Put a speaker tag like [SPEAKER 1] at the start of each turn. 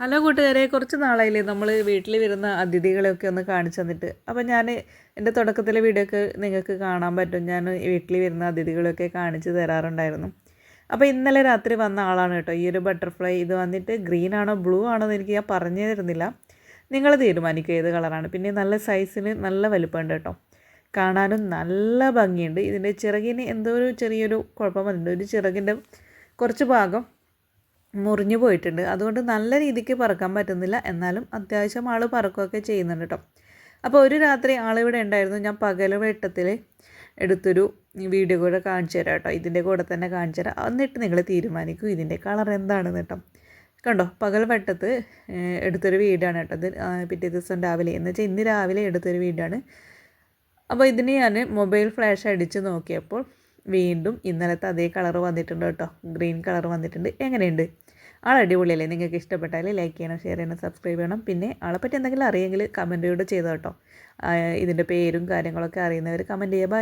[SPEAKER 1] Hello കൂട്ടുകാരെ, കുറച്ച് നാളായില്ലേ നമ്മൾ വീട്ടിൽ വരുന്ന അതിഥികളെയൊക്കെ ഒന്ന് കാണിച്ചു തന്നിട്ട്. അപ്പോൾ ഞാൻ എൻ്റെ തുടക്കത്തിലെ വീഡിയോ ഒക്കെ നിങ്ങൾക്ക് കാണാൻ പറ്റും. ഞാൻ വീട്ടിൽ വരുന്ന അതിഥികളെയൊക്കെ കാണിച്ച് തരാറുണ്ടായിരുന്നു. അപ്പോൾ ഇന്നലെ രാത്രി വന്ന ആളാണ് കേട്ടോ ഈ ഒരു ബട്ടർഫ്ലൈ. ഇത് വന്നിട്ട് ഗ്രീൻ ആണോ ബ്ലൂ ആണോ എന്ന് എനിക്ക് ഞാൻ പറഞ്ഞു തരുന്നില്ല. നിങ്ങൾ തീരുമാനിക്കുക ഏത് കളറാണ്. പിന്നെ നല്ല സൈസിന് നല്ല വലുപ്പമുണ്ട് കേട്ടോ. കാണാനും നല്ല ഭംഗിയുണ്ട്. ഇതിൻ്റെ ചിറകിന് എന്തോ ഒരു ചെറിയൊരു കുഴപ്പം വന്നിട്ടുണ്ട്. ഒരു ചിറകിൻ്റെ കുറച്ച് ഭാഗം മുറിഞ്ഞു പോയിട്ടുണ്ട്. അതുകൊണ്ട് നല്ല രീതിക്ക് പറക്കാൻ പറ്റുന്നില്ല. എന്നാലും അത്യാവശ്യം ആൾ പറക്കുകയൊക്കെ ചെയ്യുന്നുണ്ട് കേട്ടോ. അപ്പോൾ ഒരു രാത്രി ആളിവിടെ ഉണ്ടായിരുന്നു. ഞാൻ പകൽ വെട്ടത്തിൽ എടുത്തൊരു വീഡിയോ കൂടെ കാണിച്ചു തരാം കേട്ടോ. ഇതിൻ്റെ കൂടെ തന്നെ കാണിച്ചു തരാം. എന്നിട്ട് നിങ്ങൾ തീരുമാനിക്കൂ ഇതിൻ്റെ കളർ എന്താണെന്ന് കേട്ടോ. കണ്ടോ, പകൽ വെട്ടത്ത് എടുത്തൊരു വീടാണ് കേട്ടോ. ഇത് പിറ്റേ ദിവസം രാവിലെ എന്ന് വെച്ചാൽ ഇന്ന് രാവിലെ എടുത്തൊരു വീടാണ്. അപ്പോൾ ഇതിന് ഞാൻ മൊബൈൽ ഫ്ലാഷ് അടിച്ച് നോക്കിയപ്പോൾ വീണ്ടും ഇന്നലത്തെ അതേ കളർ വന്നിട്ടുണ്ട് കേട്ടോ. ഗ്രീൻ കളർ വന്നിട്ടുണ്ട്. എങ്ങനെയുണ്ട്? ആൾ അടിപൊളിയല്ലേ? നിങ്ങൾക്ക് ഇഷ്ടപ്പെട്ടാൽ ലൈക്ക് ചെയ്യണം, ഷെയർ ചെയ്യണം, സബ്സ്ക്രൈബ് ചെയ്യണം. പിന്നെ ആളെപ്പറ്റി എന്തെങ്കിലും അറിയെങ്കിൽ കമൻറ്റ് കൂടെ ചെയ്തോ കേട്ടോ. ഇതിൻ്റെ പേരും കാര്യങ്ങളൊക്കെ അറിയുന്നവർ കമൻറ്റ് ചെയ്യുക. ബൈ.